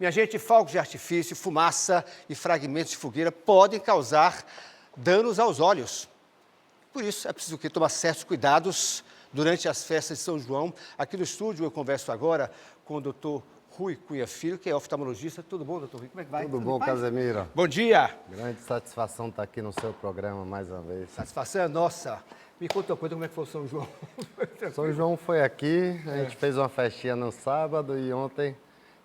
Minha gente, fogos de artifício, fumaça e fragmentos de fogueira podem causar danos aos olhos. Por isso, é preciso tomar certos cuidados durante as festas de São João. Aqui no estúdio eu converso agora com o doutor Rui Cunha Filho, que é oftalmologista. Tudo bom, doutor Rui? Como é que vai? Tudo bom, Casemiro? Bom dia! Grande satisfação estar aqui no seu programa mais uma vez. Satisfação é nossa. Me conta uma coisa, como é que foi o São João? São João foi aqui, a gente fez uma festinha no sábado e ontem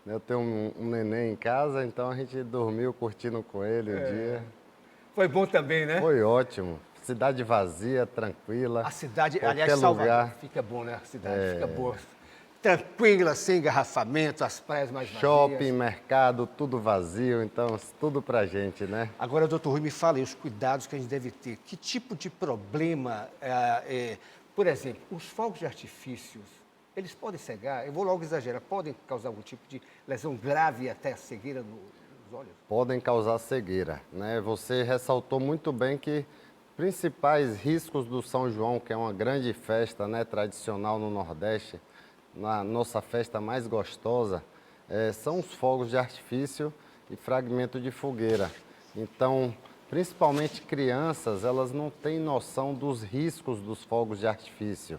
eu tenho um neném em casa, então a gente dormiu curtindo com ele o dia. Foi bom também, né? Foi ótimo. Cidade vazia, tranquila. A cidade, qualquer aliás, Salvador, lugar. fica bom, né? A cidade fica boa. Tranquila, sem engarrafamento, as praias mais vazias. Shopping, mercado, tudo vazio, então tudo pra gente, né? Agora, doutor Rui, me fala aí os cuidados que a gente deve ter. Que tipo de problema, por exemplo, os fogos de artifícios, eles podem cegar? Eu vou logo exagerar, podem causar algum tipo de lesão grave e até cegueira nos olhos? Podem causar cegueira, né? Você ressaltou muito bem que principais riscos do São João, que é uma grande festa, né, tradicional no Nordeste, na nossa festa mais gostosa, são os fogos de artifício e fragmento de fogueira. Então, principalmente crianças, elas não têm noção dos riscos dos fogos de artifício.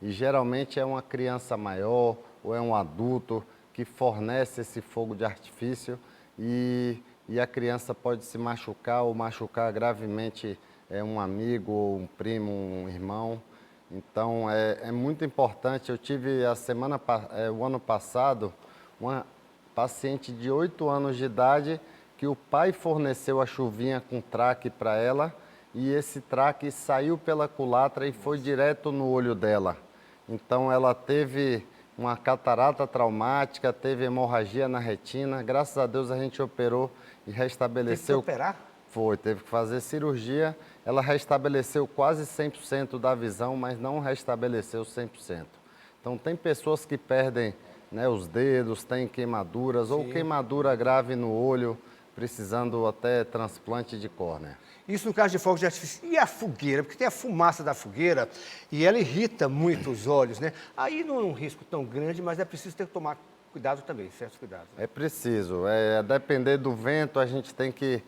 E geralmente é uma criança maior ou é um adulto que fornece esse fogo de artifício e a criança pode se machucar ou machucar gravemente um amigo, ou um primo, um irmão. Então, é muito importante. Eu tive o ano passado, uma paciente de 8 anos de idade que o pai forneceu a chuvinha com traque para ela e esse traque saiu pela culatra e foi direto no olho dela. Então, ela teve uma catarata traumática, teve hemorragia na retina. Graças a Deus, a gente operou e restabeleceu. Teve que operar? Foi, teve que fazer cirurgia. Ela restabeleceu quase 100% da visão, mas não restabeleceu 100%. Então, tem pessoas que perdem, né, os dedos, têm queimaduras ou queimadura grave no olho, precisando até transplante de córnea. Isso no caso de fogos de artifício. E a fogueira? Porque tem a fumaça da fogueira e ela irrita muito os olhos, né? Aí não é um risco tão grande, mas é preciso ter que tomar cuidado também, certos cuidados. É preciso. A depender do vento, a gente tem que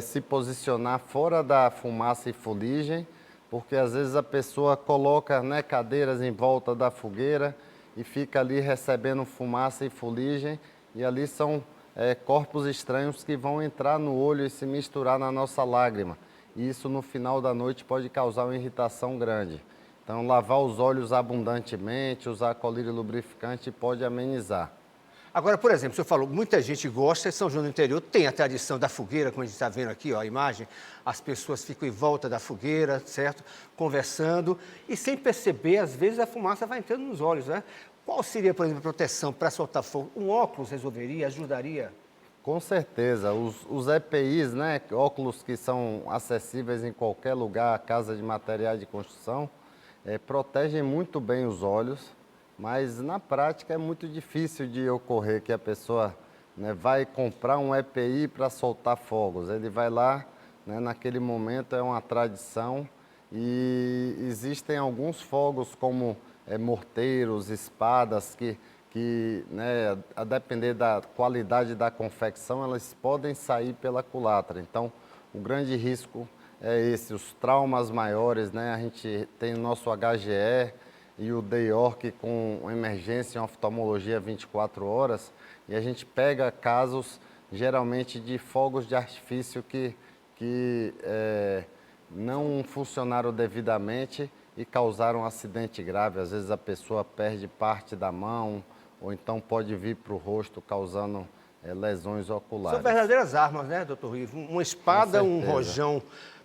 se posicionar fora da fumaça e fuligem, porque às vezes a pessoa coloca, né, cadeiras em volta da fogueira e fica ali recebendo fumaça e fuligem, e ali são corpos estranhos que vão entrar no olho e se misturar na nossa lágrima. E isso no final da noite pode causar uma irritação grande. Então, lavar os olhos abundantemente, usar colírio lubrificante pode amenizar. Agora, por exemplo, o senhor falou, muita gente gosta, São João do Interior tem a tradição da fogueira, como a gente está vendo aqui, ó, a imagem, as pessoas ficam em volta da fogueira, certo? Conversando, e sem perceber, às vezes a fumaça vai entrando nos olhos, né? Qual seria, por exemplo, a proteção para soltar fogo? Um óculos resolveria, ajudaria? Com certeza, os EPIs, né, óculos que são acessíveis em qualquer lugar, casa de materiais de construção, protegem muito bem os olhos, mas na prática é muito difícil de ocorrer que a pessoa, né, vai comprar um EPI para soltar fogos. Ele vai lá, né, naquele momento é uma tradição e existem alguns fogos como morteiros, espadas, que né, a depender da qualidade da confecção, elas podem sair pela culatra. Então, o grande risco é esse, os traumas maiores, né? A gente tem o nosso HGE e o DEORC com emergência em oftalmologia 24 horas, e a gente pega casos, geralmente, de fogos de artifício que não funcionaram devidamente e causaram um acidente grave. Às vezes a pessoa perde parte da mão, ou então pode vir para o rosto causando lesões oculares. São verdadeiras armas, né, doutor Rui? Uma espada, um rojão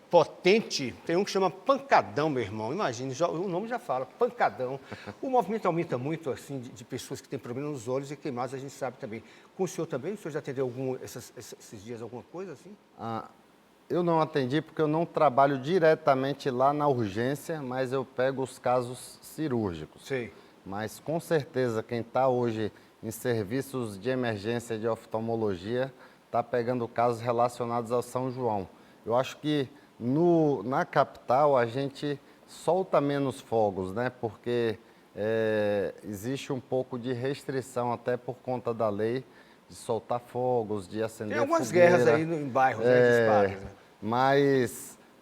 potente, tem um que chama pancadão, meu irmão. Imagine, o nome já fala, pancadão. O movimento aumenta muito, assim, de pessoas que têm problema nos olhos e queimados, a gente sabe também. Com o senhor também? O senhor já atendeu esses dias alguma coisa assim? Eu não atendi porque eu não trabalho diretamente lá na urgência, mas eu pego os casos cirúrgicos. Sei. Mas com certeza quem está hoje em serviços de emergência de oftalmologia está pegando casos relacionados ao São João. Eu acho que na capital a gente solta menos fogos, né? Porque existe um pouco de restrição até por conta da lei, de soltar fogos, de acender Tem algumas fogueira. guerras aí em bairros, né, de espadas, né?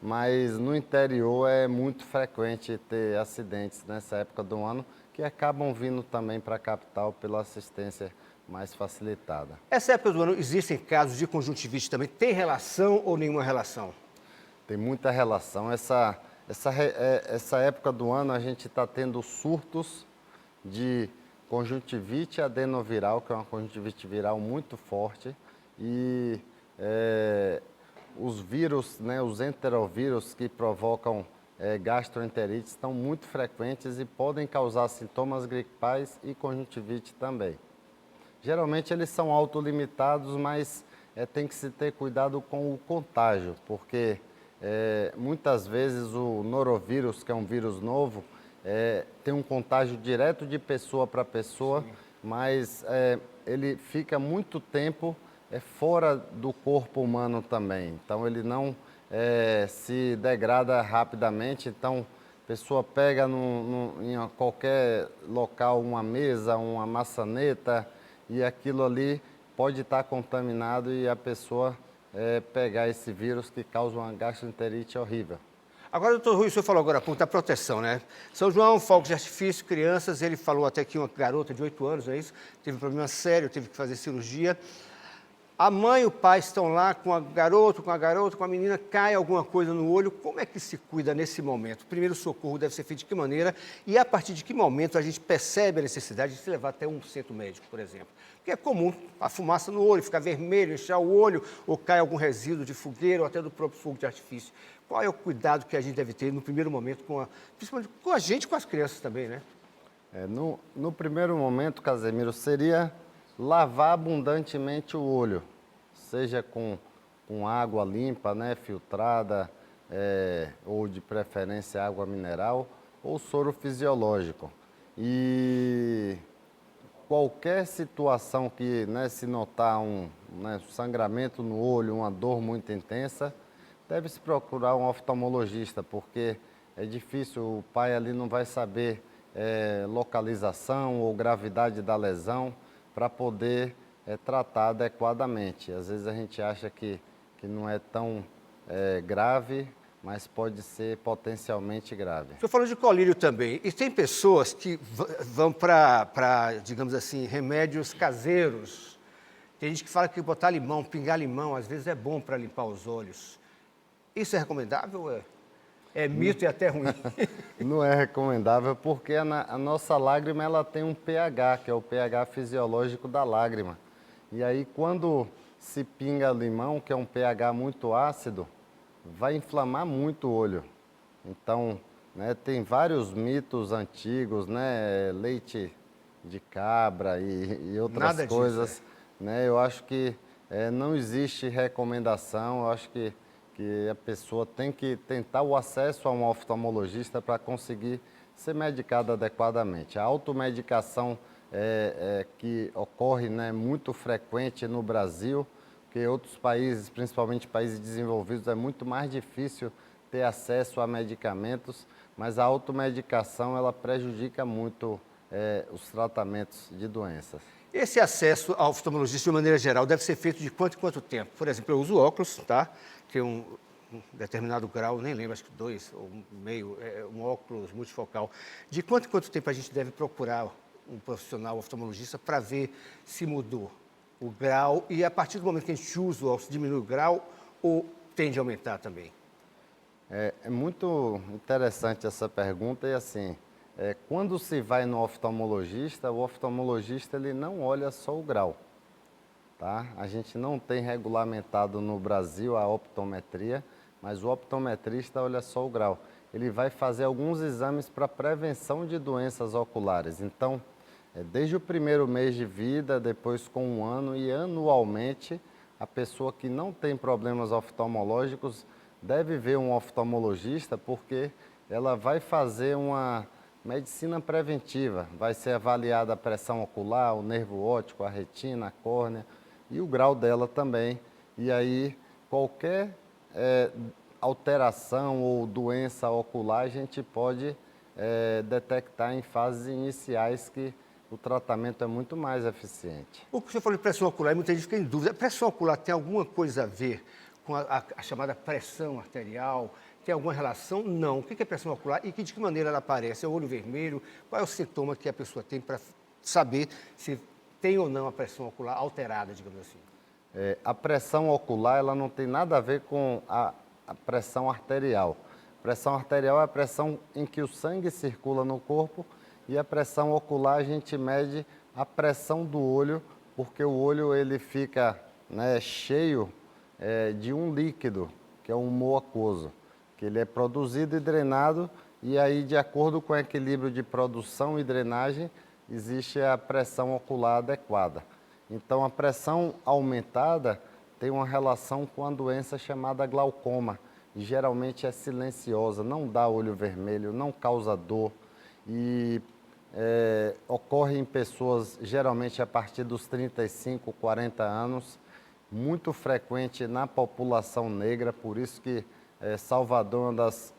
Mas no interior é muito frequente ter acidentes nessa época do ano, que acabam vindo também para a capital pela assistência mais facilitada. Essa época do ano existem casos de conjuntivite também? Tem relação ou nenhuma relação? Tem muita relação. Essa época do ano a gente está tendo surtos de conjuntivite adenoviral, que é uma conjuntivite viral muito forte, e os vírus, né, os enterovírus que provocam gastroenterite estão muito frequentes e podem causar sintomas gripais e conjuntivite também. Geralmente eles são autolimitados, mas tem que se ter cuidado com o contágio, porque muitas vezes o norovírus, que é um vírus novo, tem um contágio direto de pessoa para pessoa, mas ele fica muito tempo fora do corpo humano também. Então ele não se degrada rapidamente. Então a pessoa pega em qualquer local uma mesa, uma maçaneta, e aquilo ali pode estar contaminado e a pessoa pegar esse vírus que causa uma gastroenterite horrível. Agora, doutor Rui, o senhor falou agora há pouco da proteção, né? São João, fogos de artifício, crianças, ele falou até que uma garota de 8 anos, não é isso? Teve um problema sério, teve que fazer cirurgia. A mãe e o pai estão lá com a garota, com a menina, cai alguma coisa no olho. Como é que se cuida nesse momento? O primeiro socorro deve ser feito de que maneira? E a partir de que momento a gente percebe a necessidade de se levar até um centro médico, por exemplo? Porque é comum a fumaça no olho, ficar vermelho, inchar o olho, ou cai algum resíduo de fogueira ou até do próprio fogo de artifício. Qual é o cuidado que a gente deve ter no primeiro momento, principalmente com a gente e com as crianças também, né? No primeiro momento, Casemiro, seria lavar abundantemente o olho, seja com água limpa, né, filtrada, ou de preferência água mineral, ou soro fisiológico. E qualquer situação que, né, se notar um sangramento no olho, uma dor muito intensa, deve-se procurar um oftalmologista, porque é difícil, o pai ali não vai saber localização ou gravidade da lesão para poder tratar adequadamente. Às vezes a gente acha que não é tão grave, mas pode ser potencialmente grave. O senhor falou de colírio também. E tem pessoas que vão para, digamos assim, remédios caseiros. Tem gente que fala que botar limão, pingar limão, às vezes é bom para limpar os olhos. Isso é recomendável ou é mito e até ruim? Não é recomendável porque a nossa lágrima ela tem um pH, que é o pH fisiológico da lágrima. E aí quando se pinga limão, que é um pH muito ácido, vai inflamar muito o olho. Então, né, tem vários mitos antigos, né, leite de cabra e outras Nada coisas. disso, Né, eu acho que não existe recomendação, eu acho que a pessoa tem que tentar o acesso a um oftalmologista para conseguir ser medicada adequadamente. A automedicação que ocorre, né, muito frequente no Brasil, porque em outros países, principalmente países desenvolvidos, é muito mais difícil ter acesso a medicamentos, mas a automedicação ela prejudica muito os tratamentos de doenças. Esse acesso ao oftalmologista, de maneira geral, deve ser feito de quanto em quanto tempo? Por exemplo, eu uso óculos, tá? Tem um determinado grau, nem lembro, acho que 2 ou meio, um óculos multifocal. De quanto em quanto tempo a gente deve procurar um profissional oftalmologista para ver se mudou o grau e a partir do momento que a gente usa o óculos, diminui o grau ou tende a aumentar também? É muito interessante essa pergunta e assim, quando se vai no oftalmologista, o oftalmologista ele não olha só o grau, tá? A gente não tem regulamentado no Brasil a optometria, mas o optometrista olha só o grau. Ele vai fazer alguns exames para prevenção de doenças oculares. Então, desde o primeiro mês de vida, depois com 1 ano e anualmente, a pessoa que não tem problemas oftalmológicos deve ver um oftalmologista porque ela vai fazer uma medicina preventiva. Vai ser avaliada a pressão ocular, o nervo óptico, a retina, a córnea e o grau dela também. E aí, qualquer alteração ou doença ocular a gente pode detectar em fases iniciais que o tratamento é muito mais eficiente. O que o senhor falou de pressão ocular, muita gente fica em dúvida. A pressão ocular tem alguma coisa a ver com a chamada pressão arterial? Tem alguma relação? Não. O que é pressão ocular e de que maneira ela aparece? É o olho vermelho? Qual é o sintoma que a pessoa tem para saber se tem ou não a pressão ocular alterada, digamos assim? A pressão ocular ela não tem nada a ver com a pressão arterial. Pressão arterial é a pressão em que o sangue circula no corpo e a pressão ocular a gente mede a pressão do olho, porque o olho ele fica, né, cheio de um líquido, que é o humor aquoso, que ele é produzido e drenado, e aí de acordo com o equilíbrio de produção e drenagem, existe a pressão ocular adequada. Então a pressão aumentada tem uma relação com a doença chamada glaucoma, e geralmente é silenciosa, não dá olho vermelho, não causa dor e ocorre em pessoas geralmente a partir dos 35, 40 anos, muito frequente na população negra, por isso que Salvador é uma das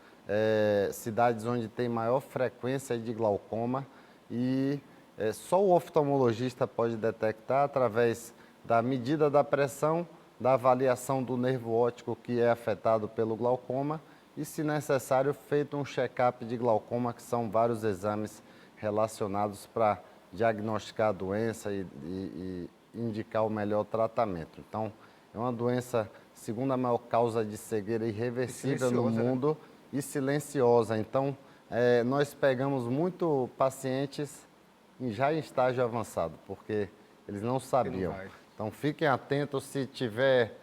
cidades onde tem maior frequência de glaucoma e só o oftalmologista pode detectar através da medida da pressão, da avaliação do nervo óptico que é afetado pelo glaucoma e, se necessário, feito um check-up de glaucoma, que são vários exames relacionados para diagnosticar a doença e indicar o melhor tratamento. Então, é uma doença, segunda maior causa de cegueira irreversível no mundo, e silenciosa. Então, nós pegamos muito pacientes já em estágio avançado, porque eles não sabiam. Então, fiquem atentos se tiver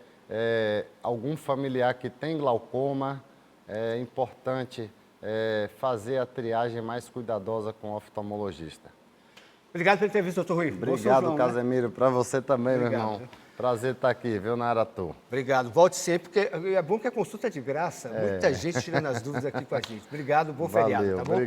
algum familiar que tem glaucoma, é importante fazer a triagem mais cuidadosa com o oftalmologista. Obrigado pela entrevista, doutor Rui. Obrigado, Casemiro. Né? Para você também, Obrigado, meu irmão. Prazer estar aqui, viu, Naratu? Obrigado. Volte sempre, porque é bom que a consulta é de graça. Muita gente tirando as dúvidas aqui com a gente. Obrigado, bom feriado, tá bom? Obrigado.